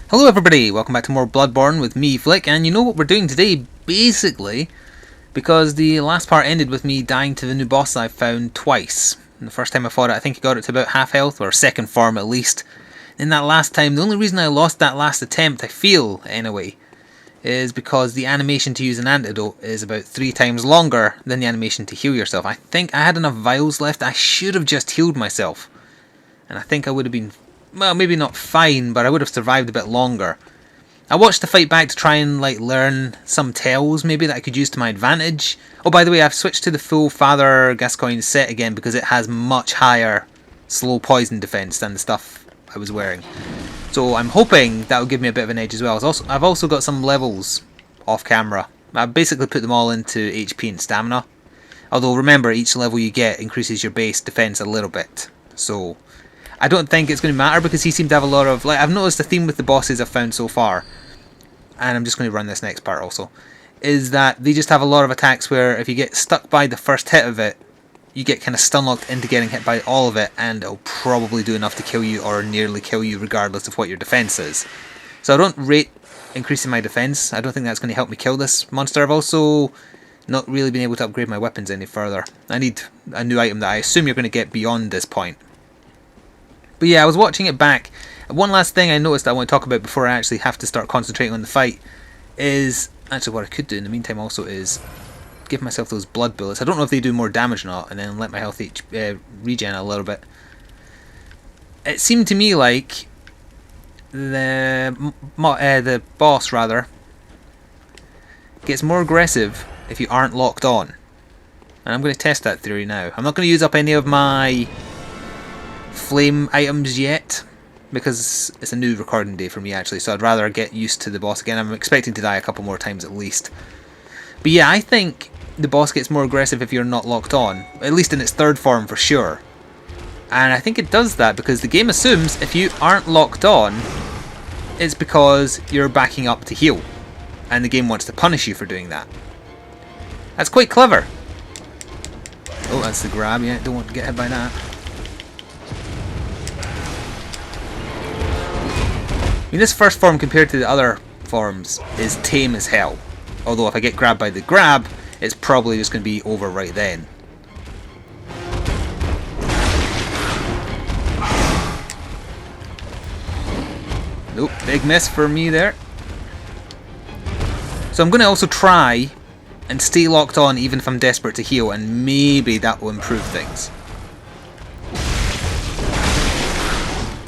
Hello everybody, welcome back to more Bloodborne with me, Flik, and you know what we're doing today, basically, because the last part ended with me dying to the new boss I found twice. And the first time I fought it, I think I got it to about half health, or second form at least. In that last time, the only reason I lost that last attempt, I feel, anyway, is because the animation to use an antidote is about 3 times longer than the animation to heal yourself. I think I had enough vials left, I should have just healed myself. And I think I would have been, well, maybe not fine, but I would have survived a bit longer. I watched the fight back to try and learn some tells maybe that I could use to my advantage. Oh, by the way, I've switched to the full Father Gascoigne set again because it has much higher slow poison defense than the stuff I was wearing. So I'm hoping that will give me a bit of an edge as well. I've also got some levels off camera. I basically put them all into HP and stamina. Although remember, each level you get increases your base defense a little bit. So I don't think it's going to matter because he seemed to have a lot of... I've noticed the theme with the bosses I've found so far, and I'm just going to run this next part also, is that they just have a lot of attacks where if you get stuck by the first hit of it, you get kind of stun locked into getting hit by all of it, and it'll probably do enough to kill you or nearly kill you regardless of what your defense is. So I don't rate increasing my defense. I don't think that's going to help me kill this monster. I've also not really been able to upgrade my weapons any further. I need a new item that I assume you're going to get beyond this point. But yeah, I was watching it back. One last thing I noticed that I want to talk about before I actually have to start concentrating on the fight is... Actually, what I could do in the meantime also is give myself those blood bullets. I don't know if they do more damage or not, and then let my health regen a little bit. It seemed to me like the boss, rather, gets more aggressive if you aren't locked on. And I'm going to test that theory now. I'm not going to use up any of my flame items yet, because it's a new recording day for me actually, so I'd rather get used to the boss again. I'm expecting to die a couple more times at least. But yeah, I think the boss gets more aggressive if you're not locked on, at least in its third form for sure. And I think it does that because the game assumes if you aren't locked on, it's because you're backing up to heal, and the game wants to punish you for doing that. That's quite clever. Oh, that's the grab, yeah, don't want to get hit by that. I mean, this first form compared to the other forms is tame as hell. Although if I get grabbed by the grab, it's probably just going to be over right then. Nope, big miss for me there. So I'm going to also try and stay locked on even if I'm desperate to heal, and maybe that will improve things.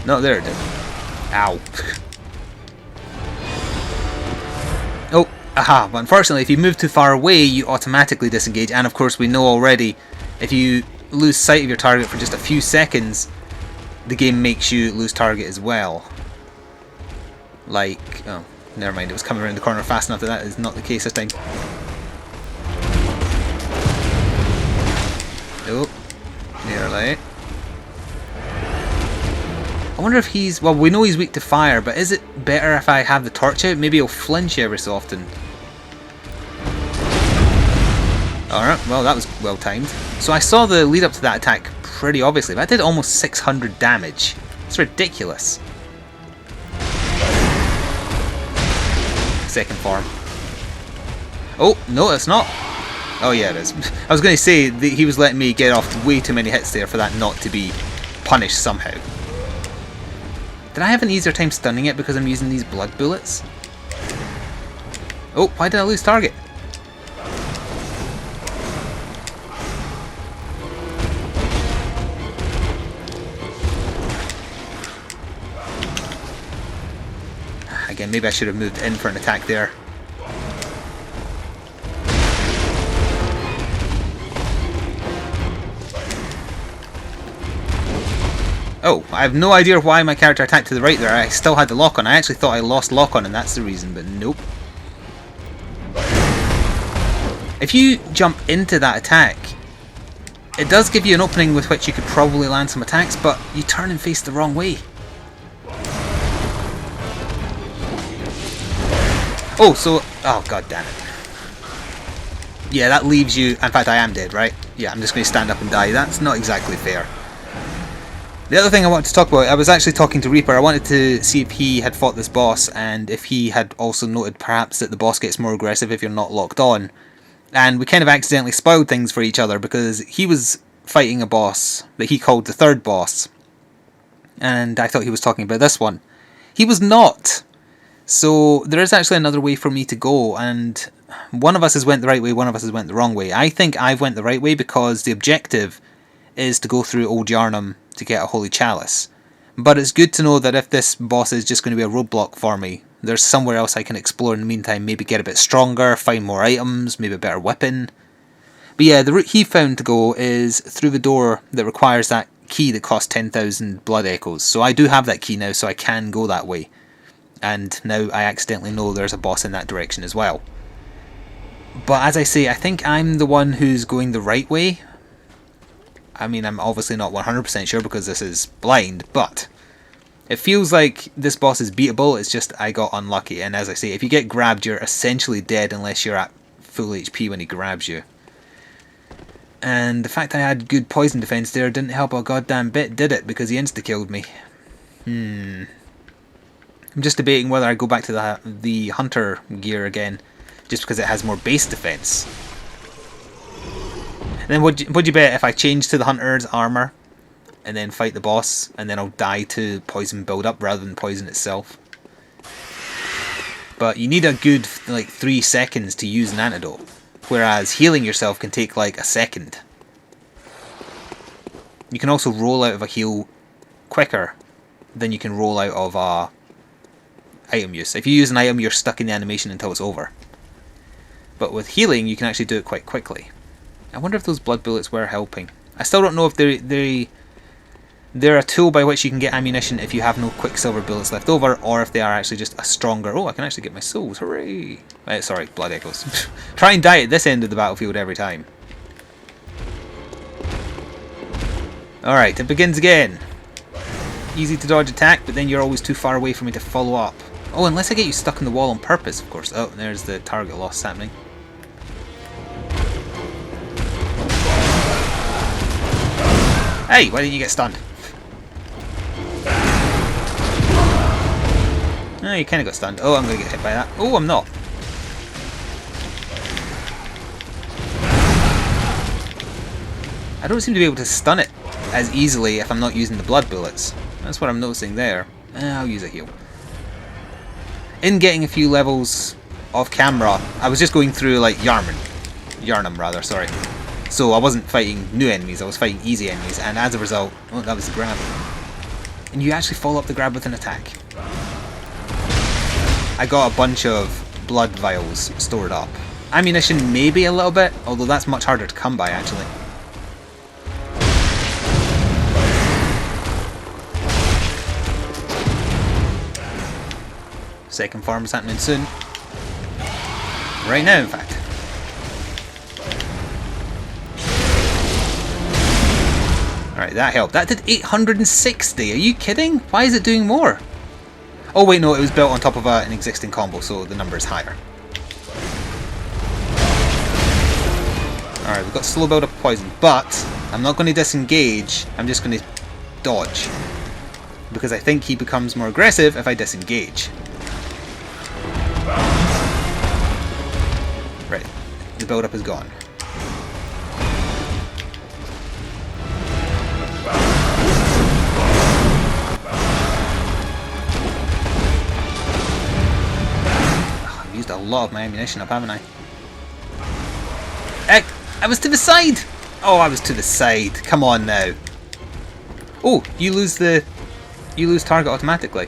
No, there it did. Ow. Oh, aha, but unfortunately if you move too far away you automatically disengage, and of course we know already if you lose sight of your target for just a few seconds, the game makes you lose target as well. Like, oh, never mind, it was coming around the corner fast enough that is not the case this time. Oh, nearly. I wonder if he's... Well, we know he's weak to fire, but is it better if I have the torch out? Maybe he'll flinch every so often. Alright, well that was well timed. So I saw the lead up to that attack pretty obviously. That did almost 600 damage. It's ridiculous. Second form. Oh, no it's not. Oh yeah it is. I was going to say that he was letting me get off way too many hits there for that not to be punished somehow. Did I have an easier time stunning it because I'm using these blood bullets? Oh, why did I lose target? Again, maybe I should have moved in for an attack there. Oh, I have no idea why my character attacked to the right there. I still had the lock on. I actually thought I lost lock on and that's the reason, but nope. If you jump into that attack, it does give you an opening with which you could probably land some attacks, but you turn and face the wrong way. Oh, so... Oh, god damn it. Yeah, that leaves you... In fact, I am dead, right? Yeah, I'm just going to stand up and die. That's not exactly fair. The other thing I wanted to talk about, I was actually talking to Reaper. I wanted to see if he had fought this boss and if he had also noted perhaps that the boss gets more aggressive if you're not locked on. And we kind of accidentally spoiled things for each other because he was fighting a boss that he called the third boss. And I thought he was talking about this one. He was not. So there is actually another way for me to go, and one of us has went the right way, one of us has went the wrong way. I think I've went the right way because the objective is to go through Old Yarnum to get a holy chalice. But it's good to know that if this boss is just going to be a roadblock for me, there's somewhere else I can explore in the meantime, maybe get a bit stronger, find more items, maybe a better weapon. But yeah, the route he found to go is through the door that requires that key that costs 10,000 blood echoes. So I do have that key now, so I can go that way. And now I accidentally know there's a boss in that direction as well. But as I say, I think I'm the one who's going the right way. I mean, I'm obviously not 100% sure because this is blind, but it feels like this boss is beatable. It's just I got unlucky, and as I say, if you get grabbed, you're essentially dead unless you're at full HP when he grabs you. And the fact I had good poison defense there didn't help a goddamn bit, did it? Because he insta-killed me. I'm just debating whether I go back to the hunter gear again, just because it has more base defense. And then would you bet if I change to the hunter's armor and then fight the boss, and then I'll die to poison build-up rather than poison itself? But you need a good like 3 seconds to use an antidote, whereas healing yourself can take like a second. You can also roll out of a heal quicker than you can roll out of a item use. If you use an item, you're stuck in the animation until it's over. But with healing, you can actually do it quite quickly. I wonder if those blood bullets were helping. I still don't know if they're a tool by which you can get ammunition if you have no quicksilver bullets left over, or if they are actually just a stronger... Oh, I can actually get my souls. Hooray! Sorry, blood echoes. Try and die at this end of the battlefield every time. Alright, it begins again. Easy to dodge attack, but then you're always too far away for me to follow up. Oh, unless I get you stuck in the wall on purpose, of course. Oh, there's the target loss happening. Hey, why didn't you get stunned? Oh, you kind of got stunned. Oh, I'm going to get hit by that. Oh, I'm not. I don't seem to be able to stun it as easily if I'm not using the blood bullets. That's what I'm noticing there. I'll use a heal. In getting a few levels off camera, I was just going through like Yarnum rather, sorry. So I wasn't fighting new enemies, I was fighting easy enemies, and as a result... Oh, that was the grab. And you actually follow up the grab with an attack. I got a bunch of blood vials stored up. Ammunition maybe a little bit, although that's much harder to come by actually. Second farm is happening soon. Right now, in fact. Alright, that helped. That did 860. Are you kidding? Why is it doing more? Oh wait, no, it was built on top of an existing combo, so the number is higher. Alright, we've got slow build up poison, but I'm not going to disengage, I'm just going to dodge. Because I think he becomes more aggressive if I disengage. Right, the build up is gone. I've used a lot of my ammunition up, haven't I? I was to the side! Oh, I was to the side. Come on now. Oh, you lose target automatically.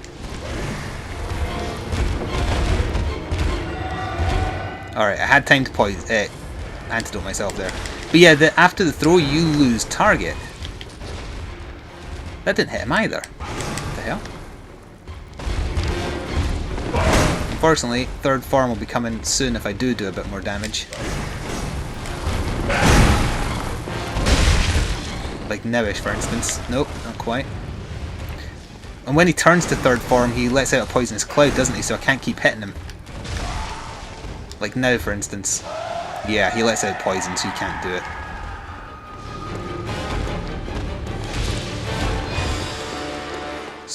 Alright, I had time to antidote myself there. But yeah, after the throw, you lose target. That didn't hit him either. What the hell? Unfortunately, third form will be coming soon if I do a bit more damage. Like nowish, for instance. Nope, not quite. And when he turns to third form, he lets out a poisonous cloud, doesn't he? So I can't keep hitting him. Like now, for instance. Yeah, he lets out poison, so you can't do it.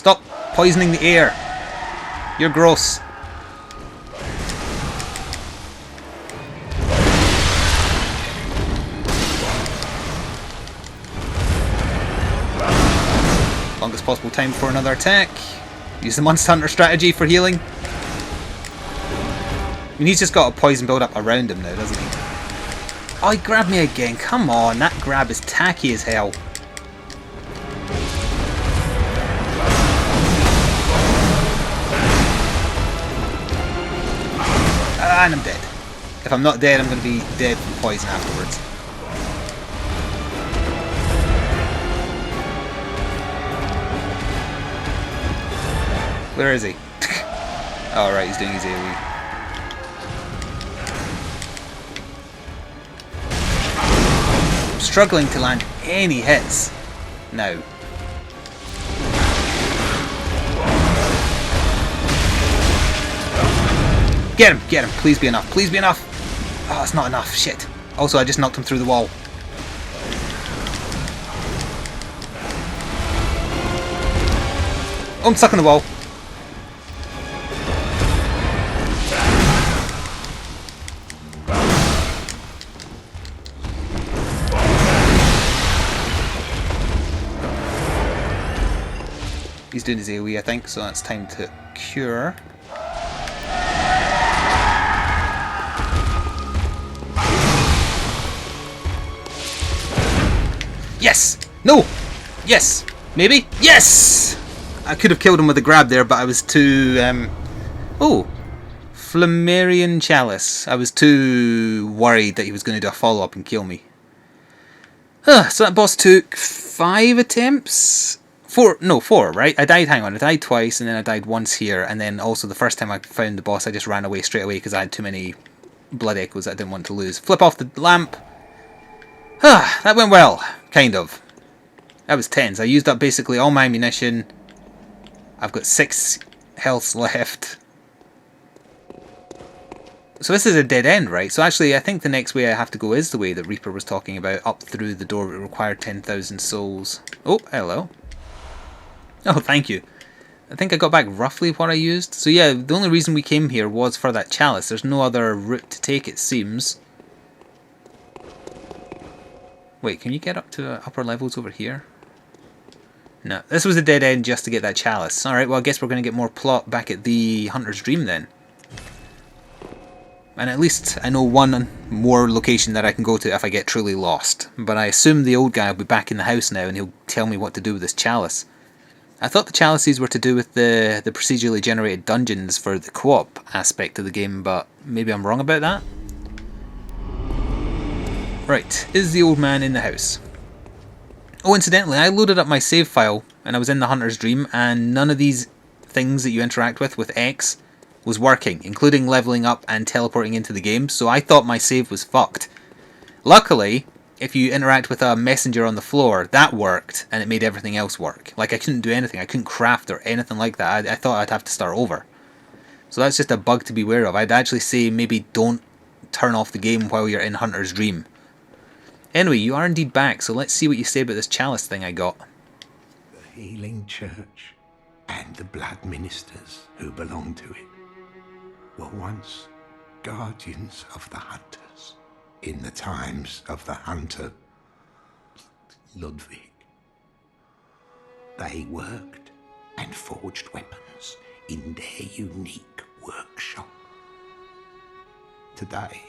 Stop poisoning the air. You're gross. Longest possible time for another attack. Use the Monster Hunter strategy for healing. I mean, he's just got a poison build up around him now, doesn't he? Oh, he grabbed me again. Come on, that grab is tacky as hell. And I'm dead. If I'm not dead, I'm going to be dead from poison afterwards. Where is he? Oh, right, he's doing his AoE. I'm struggling to land any hits now. Get him, please be enough, please be enough. Oh, it's not enough, shit. Also, I just knocked him through the wall. Oh, I'm stuck in the wall. He's doing his AoE, I think, so that's time to cure. Yes! No! Yes! Maybe? Yes! I could have killed him with a grab there, but I was too... Oh! Flammarian Chalice. I was too worried that he was going to do a follow-up and kill me. So that boss took 5 attempts? 4, right? I died twice, and then I died once here, and then also the first time I found the boss I just ran away straight away because I had too many blood echoes that I didn't want to lose. Flip off the lamp. That went well. Kind of. That was tense. I used up basically all my ammunition. I've got 6 healths left. So this is a dead end, right? So actually I think the next way I have to go is the way that Reaper was talking about, up through the door. It required 10,000 souls. Oh, hello. Oh, thank you. I think I got back roughly what I used. So yeah, the only reason we came here was for that chalice. There's no other route to take, it seems. Wait, can you get up to upper levels over here? No, this was a dead end just to get that chalice. Alright, well I guess we're going to get more plot back at the Hunter's Dream then. And at least I know one more location that I can go to if I get truly lost. But I assume the old guy will be back in the house now and he'll tell me what to do with this chalice. I thought the chalices were to do with the procedurally generated dungeons for the co-op aspect of the game, but maybe I'm wrong about that. Right, is the old man in the house? Oh, incidentally, I loaded up my save file and I was in the Hunter's Dream and none of these things that you interact with X, was working, including leveling up and teleporting into the game, so I thought my save was fucked. Luckily, if you interact with a messenger on the floor, that worked and it made everything else work. Like I couldn't do anything, I couldn't craft or anything like that. I thought I'd have to start over. So that's just a bug to be aware of. I'd actually say maybe don't turn off the game while you're in Hunter's Dream. Anyway, you are indeed back, so let's see what you say about this chalice thing I got. The healing church and the blood ministers who belong to it were once guardians of the hunters in the times of the hunter Ludwig. They worked and forged weapons in their unique workshop. Today,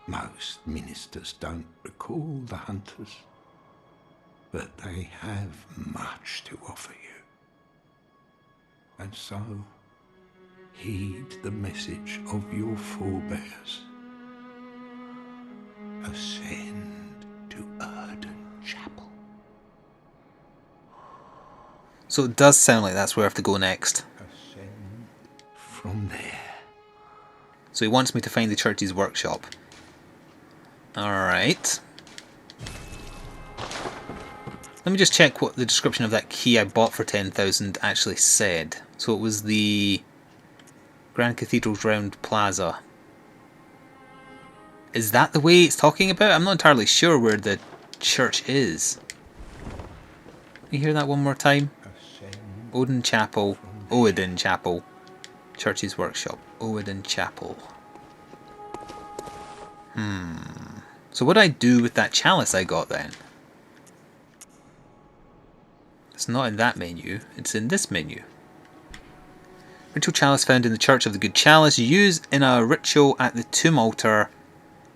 most ministers don't recall the hunters, but they have much to offer you. And so, heed the message of your forebears. Ascend to Erden Chapel. So it does sound like that's where I have to go next. Ascend from there. So he wants me to find the church's workshop. Alright. Let me just check what the description of that key I bought for 10,000 actually said. So it was the Grand Cathedral's round plaza. Is that the way it's talking about? I'm not entirely sure where the church is. Can you hear that one more time? Ascend Odin Chapel. Oedin Chapel. Church's Workshop. Oedin Chapel. So what do I do with that chalice I got then? It's not in that menu. It's in this menu. Ritual chalice found in the Church of the Good Chalice. Used in a ritual at the tomb altar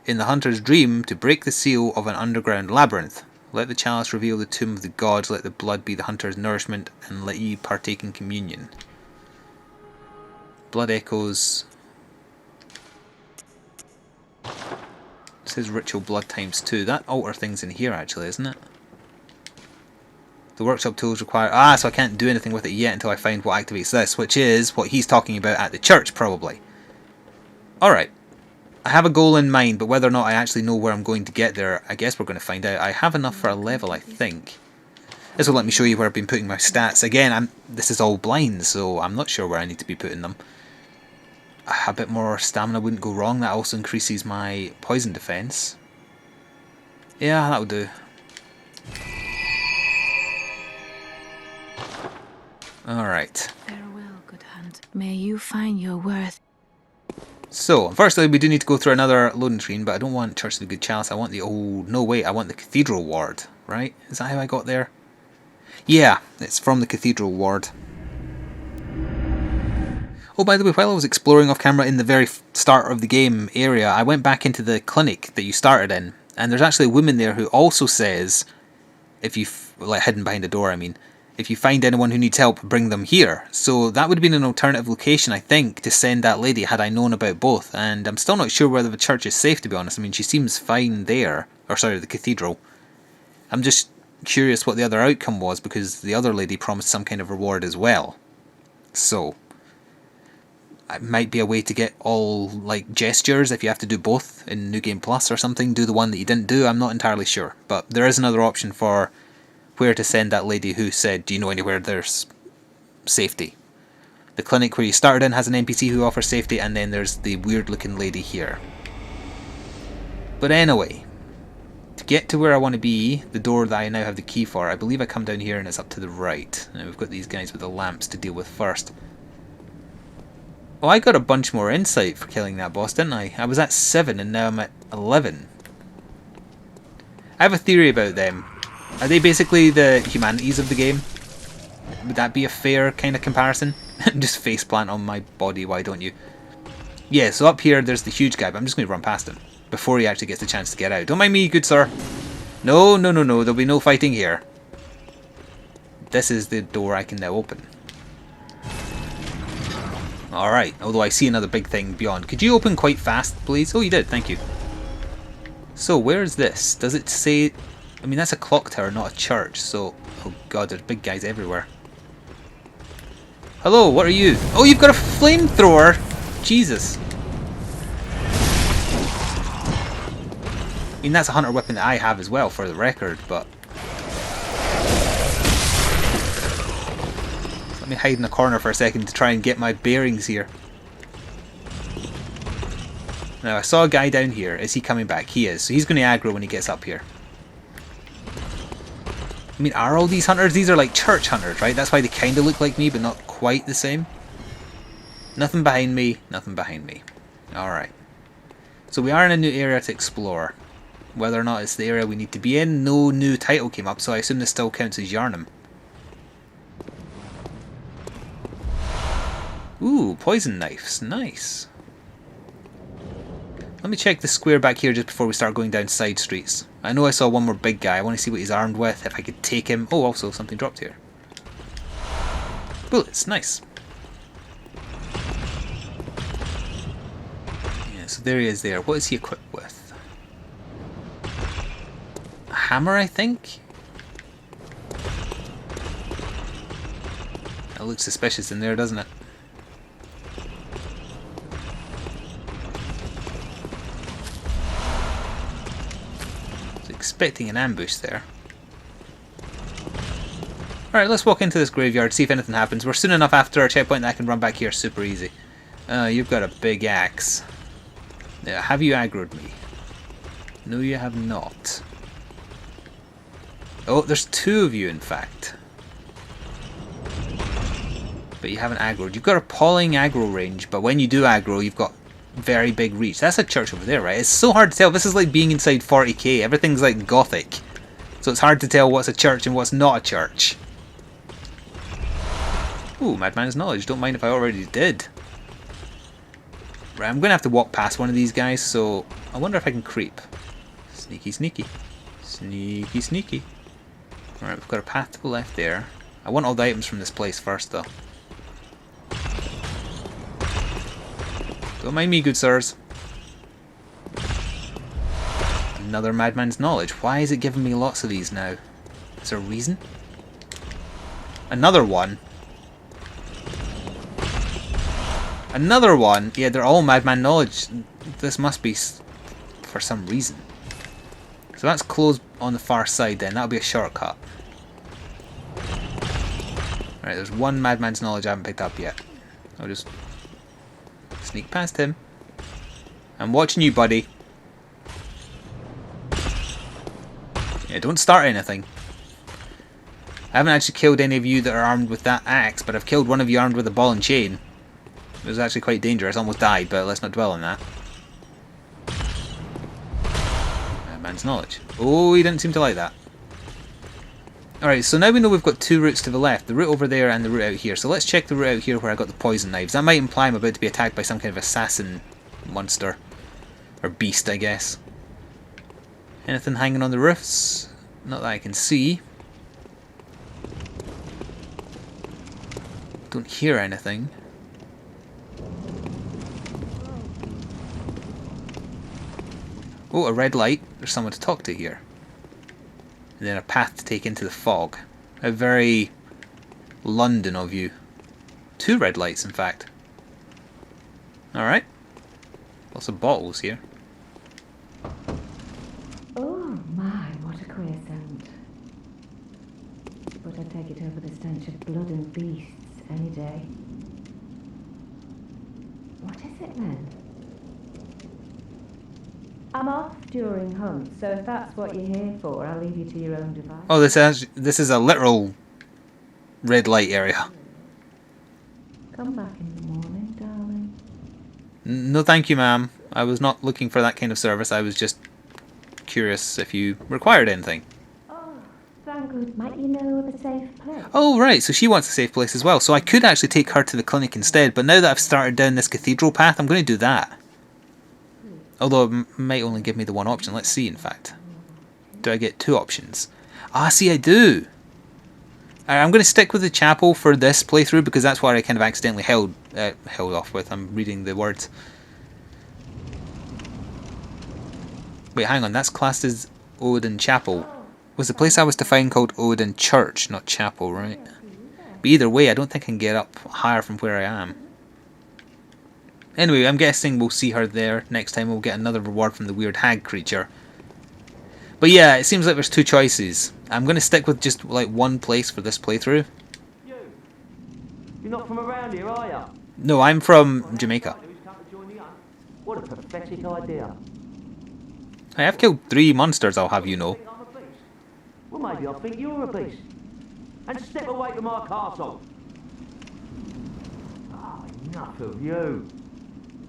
in the hunter's dream to break the seal of an underground labyrinth. Let the chalice reveal the tomb of the gods. Let the blood be the hunter's nourishment. And let ye partake in communion. Blood echoes. It says ritual blood times 2. That altar thing's in here actually, isn't it? The workshop tools require... so I can't do anything with it yet until I find what activates this, which is what he's talking about at the church, probably. Alright. I have a goal in mind, but whether or not I actually know where I'm going to get there, I guess we're going to find out. I have enough for a level, I think. This will let me show you where I've been putting my stats. Again, this is all blind, so I'm not sure where I need to be putting them. A bit more stamina wouldn't go wrong. That also increases my poison defense. Yeah, that'll do. Alright. Farewell, good hunt. May you find your worth. So, unfortunately, we do need to go through another loading screen, but I don't want Church of the Good Chalice. I want the old... No, wait, I want the Cathedral Ward, right? Is that how I got there? Yeah, it's from the Cathedral Ward. Oh, by the way, while I was exploring off camera in the very start of the game area, I went back into the clinic that you started in, and there's actually a woman there who also says, if you've... like, hidden behind a door, I mean... If you find anyone who needs help, bring them here. So that would have been an alternative location, I think, to send that lady had I known about both. And I'm still not sure whether the church is safe, to be honest. I mean, she seems fine there. Or sorry, the cathedral. I'm just curious what the other outcome was, because the other lady promised some kind of reward as well. So, it might be a way to get all, like, gestures if you have to do both in New Game Plus or something. Do the one that you didn't do, I'm not entirely sure. But there is another option for... where to send that lady who said, do you know anywhere there's safety? The clinic where you started in has an NPC who offers safety, and then there's the weird looking lady here. But anyway, to get to where I want to be, the door that I now have the key for, I believe I come down here and it's up to the right. Now we've got these guys with the lamps to deal with first. Oh, I got a bunch more insight for killing that boss, didn't I? I was at 7 and now I'm at 11. I have a theory about them. Are they basically the humanities of the game? Would that be a fair kind of comparison? Just faceplant on my body, why don't you? Yeah, so up here there's the huge guy, but I'm just going to run past him before he actually gets the chance to get out. Don't mind me, good sir. No, no, no, no, there'll be no fighting here. This is the door I can now open. Alright, although I see another big thing beyond. Could you open quite fast, please? Oh, you did, thank you. So, where is this? Does it say... I mean, that's a clock tower, not a church, so... Oh god, there's big guys everywhere. Hello, what are you? Oh, you've got a flamethrower! Jesus. I mean, that's a hunter weapon that I have as well, for the record, but... Let me hide in a corner for a second to try and get my bearings here. Now, I saw a guy down here. Is he coming back? He is. So he's going to aggro when he gets up here. I mean, are all these hunters? These are like church hunters, right? That's why they kind of look like me, but not quite the same. Nothing behind me. Nothing behind me. Alright. So we are in a new area to explore. Whether or not it's the area we need to be in, no new title came up, so I assume this still counts as Yarnum. Ooh, poison knives. Nice. Let me check the square back here just before we start going down side streets. I know I saw one more big guy. I want to see what he's armed with, if I could take him. Oh, also something dropped here. Bullets, nice. Yeah, so there he is there. What is he equipped with? A hammer, I think? That looks suspicious in there, doesn't it? Expecting an ambush there. Alright, let's walk into this graveyard, see if anything happens. We're soon enough after our checkpoint that I can run back here super easy. You've got a big axe. Yeah, have you aggroed me? No, you have not. Oh, there's two of you, in fact. but you haven't aggroed. You've got appalling aggro range, but when you do aggro, you've got very big reach. That's a church over there, right? It's so hard to tell. This is like being inside 40k. Everything's like gothic. So it's hard to tell what's a church and what's not a church. Ooh, Madman's Knowledge. Don't mind if I already did. Right, I'm going to have to walk past one of these guys, so I wonder if I can creep. Sneaky, sneaky. Sneaky, sneaky. Alright, we've got a path to the left there. I want all the items from this place first, though. Don't mind me, good sirs. Another Madman's Knowledge. Why is it giving me lots of these now? Is there a reason? Another one. Another one. Yeah, they're all Madman Knowledge. This must be for some reason. So that's closed on the far side then. That'll be a shortcut. Alright, there's one Madman's Knowledge I haven't picked up yet. I'll just sneak past him. I'm watching you, buddy. Yeah, don't start anything. I haven't actually killed any of you that are armed with that axe, but I've killed one of you armed with a ball and chain. It was actually quite dangerous. Almost died, but let's not dwell on that. Man's Knowledge. Oh, he didn't seem to like that. Alright, so now we know we've got two routes to the left. The route over there and the route out here. So let's check the route out here where I got the poison knives. That might imply I'm about to be attacked by some kind of assassin monster. Or beast, I guess. Anything hanging on the roofs? Not that I can see. Don't hear anything. Oh, a red light. There's someone to talk to here. And then a path to take into the fog. A very London of you. Two red lights, in fact. Alright. Lots of bottles here. Oh my, what a queer scent. But I take it over the stench of blood and beasts any day. What is it then? I'm off during hunts, so if that's what you're here for, I'll leave you to your own device. Oh, this is a literal red light area. Come back in the morning, darling. No thank you, ma'am. I was not looking for that kind of service. I was just curious if you required anything. Oh, thank good. Might you know of a safe place? Oh, right. So she wants a safe place as well. So I could actually take her to the clinic instead. But now that I've started down this cathedral path, I'm going to do that. Although it might only give me the one option. Let's see, in fact. Do I get two options? Ah, see, I do. I'm going to stick with the chapel for this playthrough because that's what I kind of accidentally held off with. I'm reading the words. Wait, hang on. That's classed as Odin Chapel. Was the place I was to find called Odin Church, not Chapel, right? But either way, I don't think I can get up higher from where I am. Anyway, I'm guessing we'll see her there. Next time we'll get another reward from the weird hag creature. But yeah, it seems like there's two choices. I'm going to stick with just like one place for this playthrough. You're not from around here, are you? No, I'm from Jamaica. What a pathetic idea. I have killed 3 monsters, I'll have you know. I'm a beast. Well, maybe I think you're a beast. And step away from my castle. Ah, enough of you.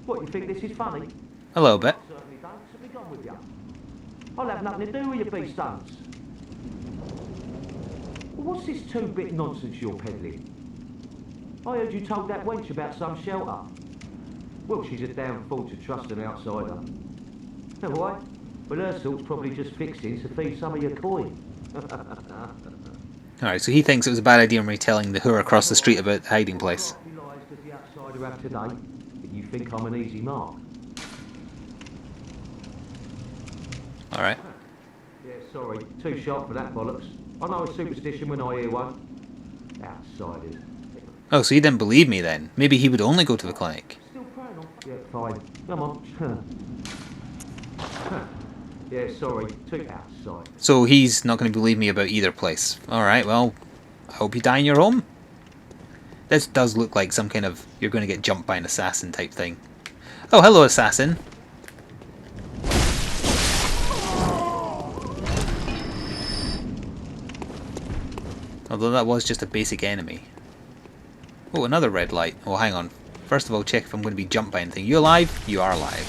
What, you think this is funny? A little bit. I certainly don't, so be gone with you. I'll have nothing to do with your beast stunts. What's this 2-bit nonsense you're peddling? I heard you told that wench about some shelter. Well, she's a damn fool to trust an outsider. Know why? Well, her sort's probably just fixing to feed some of your coin. Alright, so he thinks it was a bad idea me telling the whore across the street about the hiding place. Lies does the outsider have today? That you think I'm an easy mark? Alright. Yeah, sorry, too sharp for that bollocks. I know a superstition when I hear one. Outsiders. Oh, so he didn't believe me then. Maybe he would only go to the clinic. Still praying on? Yeah, fine. Come on. Yeah, sorry, too outside. So he's not going to believe me about either place. Alright, well, I hope you die in your home. This does look like some kind of you're going to get jumped by an assassin type thing. Oh, hello, assassin. Although that was just a basic enemy. Oh, another red light. Oh, hang on. First of all, check if I'm going to be jumped by anything. You alive? You are alive.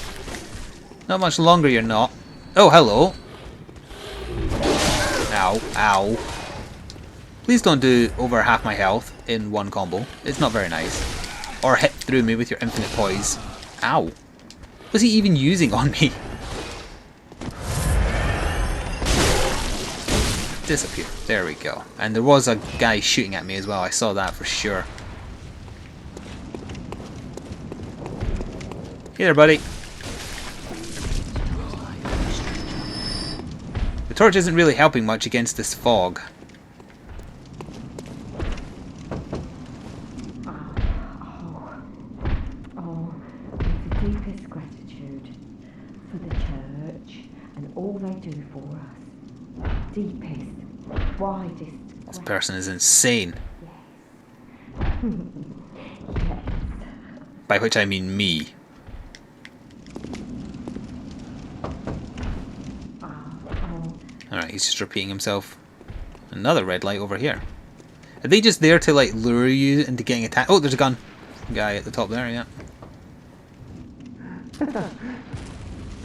Not much longer you're not. Oh, hello. Ow, ow. Please don't do over half my health in one combo. It's not very nice. Or hit through me with your infinite poise. Ow. What's he even using on me? Disappear. There we go. And there was a guy shooting at me as well. I saw that for sure. Hey there, buddy. The torch isn't really helping much against this fog. With the deepest gratitude for the church and all they do for us. Deepest, widest. This person is insane. Yes. By which I mean me. Alright, he's just repeating himself. Another red light over here. Are they just there to like lure you into getting attacked? Oh, there's a gun. Guy at the top there, yeah.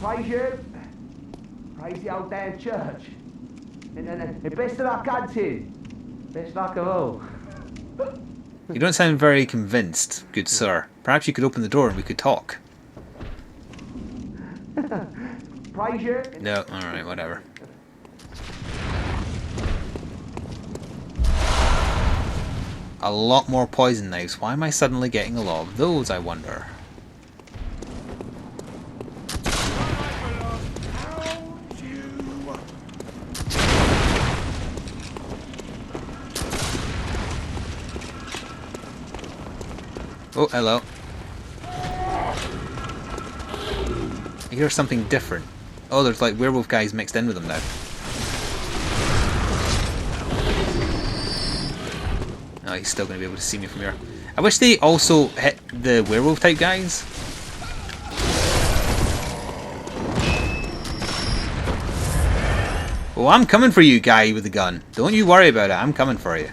Praise you. Praise the old damn church. And best of luck hunting. Best luck of all. You don't sound very convinced, good sir. Perhaps you could open the door and we could talk. Praise you. No, alright, whatever. A lot more poison knives. Why am I suddenly getting a lot of those, I wonder? Oh, hello. I hear something different. Oh, there's like werewolf guys mixed in with them now. Oh, he's still going to be able to see me from here. I wish they also hit the werewolf type guys. Oh, I'm coming for you, guy with the gun. Don't you worry about it. I'm coming for you.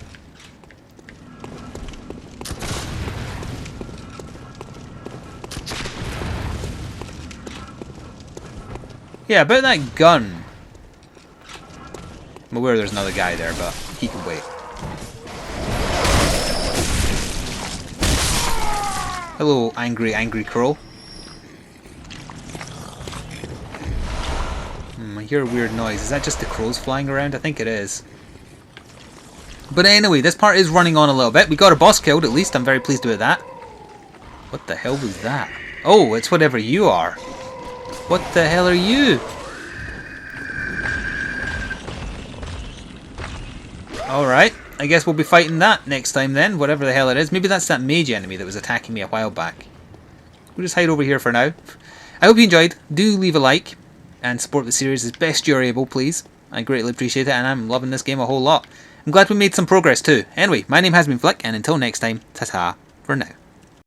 Yeah, about that gun. I'm aware there's another guy there, but he can wait. Hello, angry crow. I hear a weird noise. Is that just the crows flying around? I think it is. But anyway, this part is running on a little bit. We got a boss killed, at least. I'm very pleased with that. What the hell was that? Oh, it's whatever you are. What the hell are you? Alright, I guess we'll be fighting that next time then, whatever the hell it is. Maybe that's that mage enemy that was attacking me a while back. We'll just hide over here for now. I hope you enjoyed. Do leave a like and support the series as best you're able, please. I greatly appreciate it and I'm loving this game a whole lot. I'm glad we made some progress too. Anyway, my name has been Flik and until next time, ta-ta for now.